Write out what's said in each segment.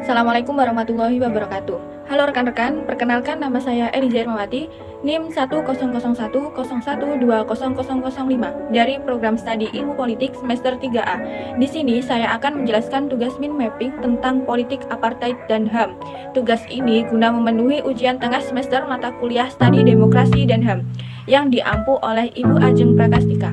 Assalamualaikum warahmatullahi wabarakatuh. Halo rekan-rekan, perkenalkan nama saya Eliza Irmawati, NIM 10010120005 dari program studi Ilmu Politik semester 3A. Di sini saya akan menjelaskan tugas min mapping tentang politik apartheid dan HAM. Tugas ini guna memenuhi ujian tengah semester mata kuliah studi demokrasi dan HAM yang diampu oleh Ibu Ajeng Prakastika.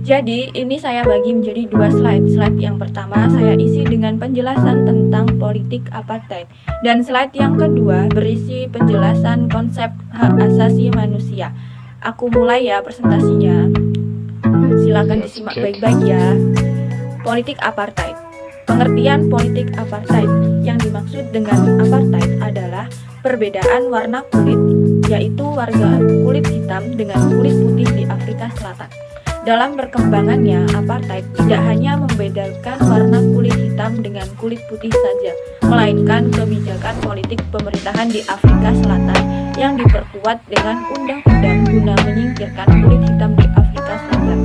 Jadi, ini saya bagi menjadi dua slide. Slide yang pertama saya isi dengan penjelasan tentang politik apartheid. Dan slide yang kedua berisi penjelasan konsep hak asasi manusia. Aku mulai ya presentasinya. Silakan disimak baik-baik ya. Politik apartheid. Pengertian politik apartheid. Yang dimaksud dengan apartheid adalah perbedaan warna kulit, yaitu warga kulit hitam dengan kulit putih di Afrika Selatan. Dalam perkembangannya, apartheid tidak hanya membedakan warna kulit hitam dengan kulit putih saja, melainkan kebijakan politik pemerintahan di Afrika Selatan yang diperkuat dengan undang-undang guna menyingkirkan kulit hitam di Afrika Selatan.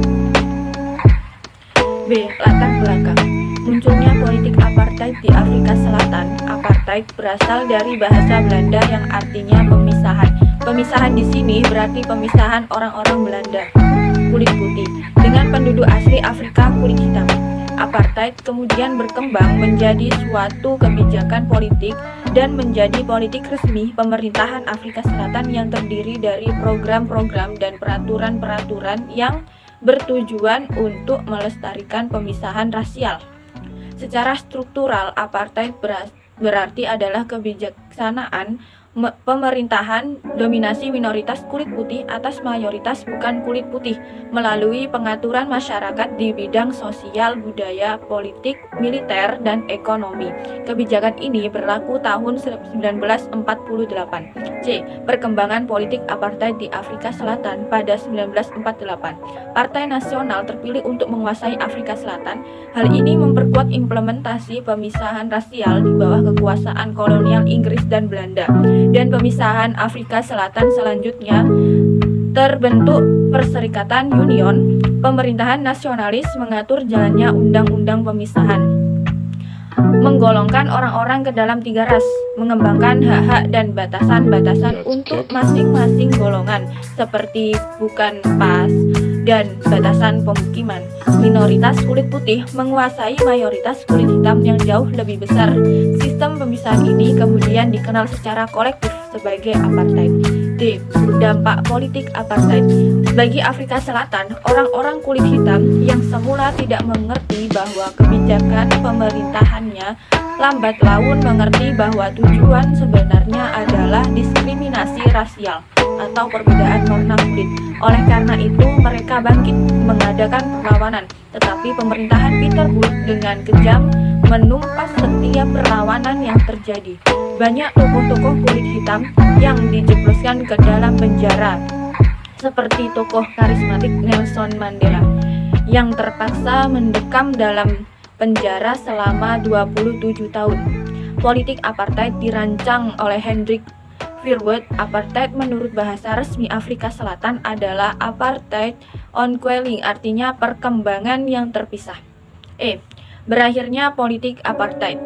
B. Latar belakang. Munculnya politik apartheid di Afrika Selatan. Apartheid berasal dari bahasa Belanda yang artinya pemisahan. Pemisahan di sini berarti pemisahan orang-orang Belanda kulit putih dengan penduduk asli Afrika kulit hitam. Apartheid kemudian berkembang menjadi suatu kebijakan politik dan menjadi politik resmi pemerintahan Afrika Selatan yang terdiri dari program-program dan peraturan-peraturan yang bertujuan untuk melestarikan pemisahan rasial. Secara struktural, apartheid berarti adalah kebijaksanaan pemerintahan dominasi minoritas kulit putih atas mayoritas bukan kulit putih melalui pengaturan masyarakat di bidang sosial, budaya, politik, militer, dan ekonomi. Kebijakan ini berlaku tahun 1948. C. Perkembangan politik apartheid di Afrika Selatan pada 1948. Partai Nasional terpilih untuk menguasai Afrika Selatan. Hal ini memperkuat implementasi pemisahan rasial di bawah kekuasaan kolonial Inggris dan Belanda. Dan pemisahan Afrika Selatan selanjutnya terbentuk Perserikatan Union. Pemerintahan nasionalis mengatur jalannya undang-undang pemisahan, menggolongkan orang-orang ke dalam tiga ras, mengembangkan hak-hak dan batasan-batasan untuk masing-masing golongan seperti bukan pas dan batasan pemukiman. Minoritas kulit putih menguasai mayoritas kulit hitam yang jauh lebih besar. Sistem pemisahan ini kemudian dikenal secara kolektif sebagai apartheid. D. Dampak politik apartheid. Bagi Afrika Selatan, orang-orang kulit hitam yang semula tidak mengerti bahwa kebijakan pemerintahannya lambat laun mengerti bahwa tujuan sebenarnya adalah diskriminasi rasial atau perbedaan warna kulit. Oleh karena itu, mereka bangkit mengadakan perlawanan. Tetapi pemerintahan Peter Booth dengan kejam menumpas setiap perlawanan yang terjadi. Banyak tokoh-tokoh kulit hitam yang dijebloskan ke dalam penjara, seperti tokoh karismatik Nelson Mandela yang terpaksa mendekam dalam penjara selama 27 tahun. Politik apartheid dirancang oleh Hendrik Verwoerd. Apartheid menurut bahasa resmi Afrika Selatan adalah apartheid ongoing, artinya perkembangan yang terpisah. E. Berakhirnya politik apartheid.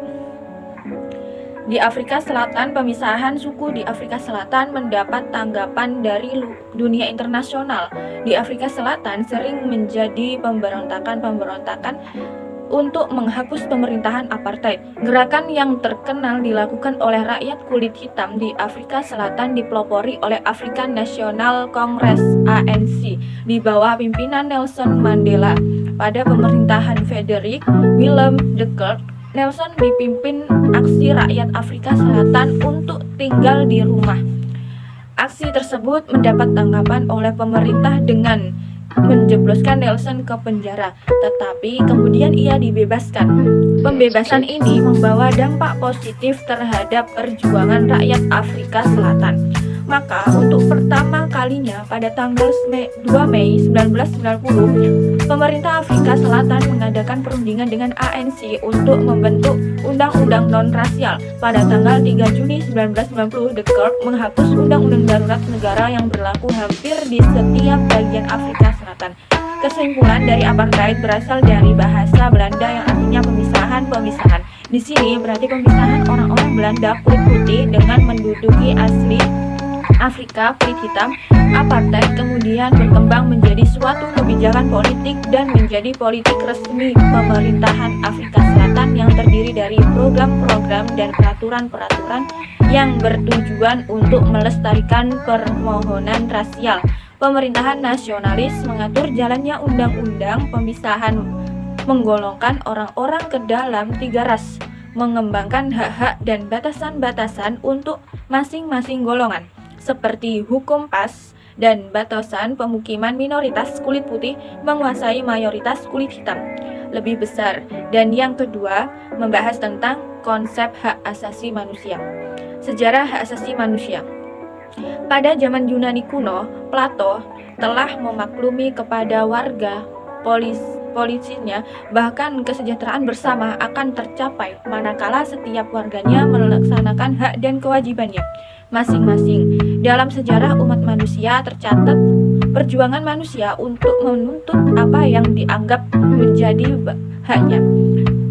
Di Afrika Selatan, pemisahan suku di Afrika Selatan mendapat tanggapan dari dunia internasional. Di Afrika Selatan sering menjadi pemberontakan untuk menghapus pemerintahan apartheid. Gerakan yang terkenal dilakukan oleh rakyat kulit hitam di Afrika Selatan dipelopori oleh African National Congress (ANC) di bawah pimpinan Nelson Mandela. Pada pemerintahan Frederick Willem de Klerk, Nelson dipimpin aksi rakyat Afrika Selatan untuk tinggal di rumah. Aksi tersebut mendapat tanggapan oleh pemerintah dengan menjebloskan Nelson ke penjara, tetapi kemudian ia dibebaskan. Pembebasan ini membawa dampak positif terhadap perjuangan rakyat Afrika Selatan. Maka untuk pertama kali kalinya pada tanggal 2 Mei 1990, pemerintah Afrika Selatan mengadakan perundingan dengan ANC untuk membentuk Undang-Undang Non-Rasial. Pada tanggal 3 Juni 1990, de Klerk menghapus Undang-Undang Darurat Negara yang berlaku hampir di setiap bagian Afrika Selatan. Kesimpulan dari apartheid berasal dari bahasa Belanda yang artinya pemisahan. Di sini berarti pemisahan orang-orang Belanda kulit putih dengan menduduki asli Afrika kulit hitam. Apartheid kemudian berkembang menjadi suatu kebijakan politik dan menjadi politik resmi pemerintahan Afrika Selatan yang terdiri dari program-program dan peraturan-peraturan yang bertujuan untuk melestarikan permohonan rasial. Pemerintahan nasionalis mengatur jalannya undang-undang pemisahan, menggolongkan orang-orang ke dalam 3 ras, mengembangkan hak-hak dan batasan-batasan untuk masing-masing golongan, seperti hukum pas dan batasan pemukiman minoritas kulit putih menguasai mayoritas kulit hitam lebih besar. Dan yang kedua, membahas tentang konsep hak asasi manusia. Sejarah hak asasi manusia. Pada zaman Yunani kuno, Plato telah memaklumi kepada warga polisinya bahkan kesejahteraan bersama akan tercapai manakala setiap warganya melaksanakan hak dan kewajibannya masing-masing. Dalam sejarah umat manusia tercatat perjuangan manusia untuk menuntut apa yang dianggap menjadi haknya.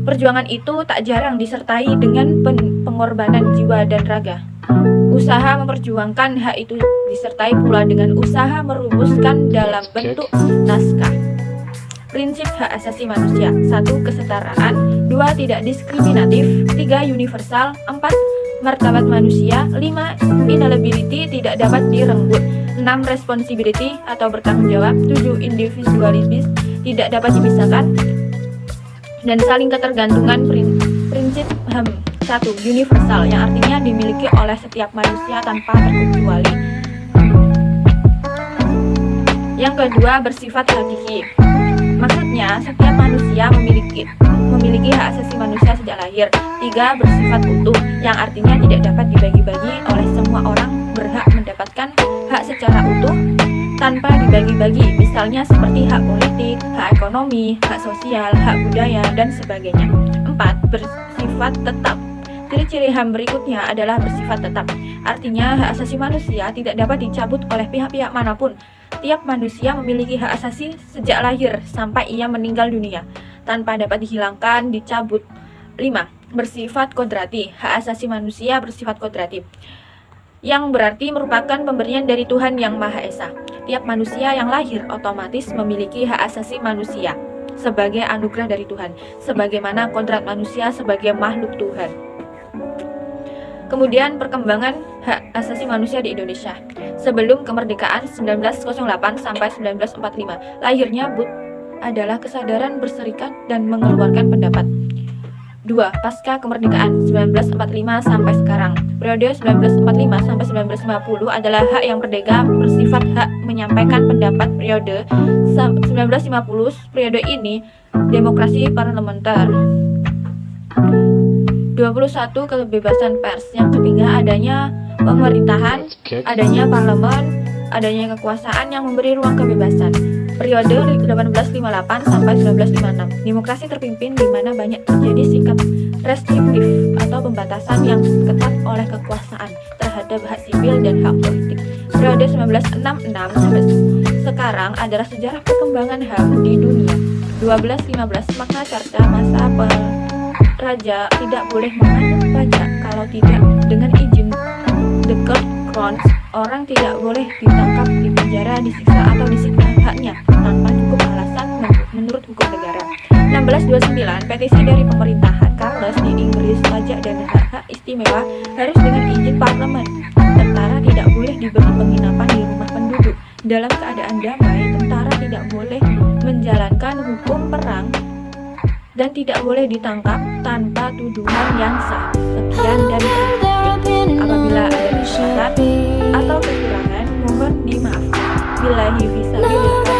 Perjuangan itu tak jarang disertai dengan pengorbanan jiwa dan raga. Usaha memperjuangkan hak itu disertai pula dengan usaha merumuskan dalam bentuk naskah. Prinsip hak asasi manusia: 1. Kesetaraan, 2. Tidak diskriminatif, 3. Universal, 4. Martabat manusia, 5. Inalienability, tidak dapat direnggut, 6. Responsibility atau bertanggung jawab, 7. Individualism, tidak dapat dipisahkan, dan saling ketergantungan. Prinsip HAM: 1. Universal, yang artinya dimiliki oleh setiap manusia tanpa terkecuali. Yang kedua, bersifat hakiki. Maksudnya, setiap manusia memiliki hak asasi manusia sejak lahir. 3. Bersifat utuh, yang artinya tidak dapat dibagi-bagi oleh semua orang, berhak mendapatkan hak secara utuh tanpa dibagi-bagi, misalnya seperti hak politik, hak ekonomi, hak sosial, hak budaya, dan sebagainya. 4. Bersifat tetap. Ciri-ciri HAM berikutnya adalah bersifat tetap. Artinya, hak asasi manusia tidak dapat dicabut oleh pihak-pihak manapun. Tiap manusia memiliki hak asasi sejak lahir sampai ia meninggal dunia, tanpa dapat dihilangkan, dicabut. 5. Bersifat kodrati. Hak asasi manusia bersifat kodrati, yang berarti merupakan pemberian dari Tuhan Yang Maha Esa. Tiap manusia yang lahir otomatis memiliki hak asasi manusia sebagai anugerah dari Tuhan, sebagaimana kodrat manusia sebagai makhluk Tuhan. Kemudian perkembangan hak asasi manusia di Indonesia. Sebelum kemerdekaan 1908 sampai 1945, lahirnya BUT adalah kesadaran berserikat dan mengeluarkan pendapat. 2. Pasca kemerdekaan 1945 sampai sekarang. Periode 1945 sampai 1950 adalah hak yang merdeka bersifat hak menyampaikan pendapat. Periode 1950, periode ini demokrasi parlementer. 21. Kebebasan pers. Yang ketiga, adanya pemerintahan, adanya parlemen, adanya kekuasaan yang memberi ruang kebebasan. Periode 1858 sampai 1956. Demokrasi terpimpin di mana banyak terjadi sikap restriktif atau pembatasan yang ketat oleh kekuasaan terhadap hak sipil dan hak politik. Periode 1966 sampai sekarang adalah sejarah perkembangan HAM di dunia. 1215 Magna Carta, masa raja tidak boleh mengaduk pajak kalau tidak dengan izin. The Court Crowns, orang tidak boleh ditangkap, dipenjara, disiksa atau disita haknya tanpa cukup alasan menurut hukum negara. 1629 petisi dari pemerintahan Charles di Inggris, pajak dan hak-hak istimewa harus dengan izin parlemen. Tentara tidak boleh diberi penginapan di rumah penduduk. Dalam keadaan damai, tentara tidak boleh menjalankan hukum perang dan tidak boleh ditangkap tanpa tuduhan yang sah. Sekian dan apabila ada kesalahan atau kekurangan, mohon dimaafkan. Billahi fisabilillah.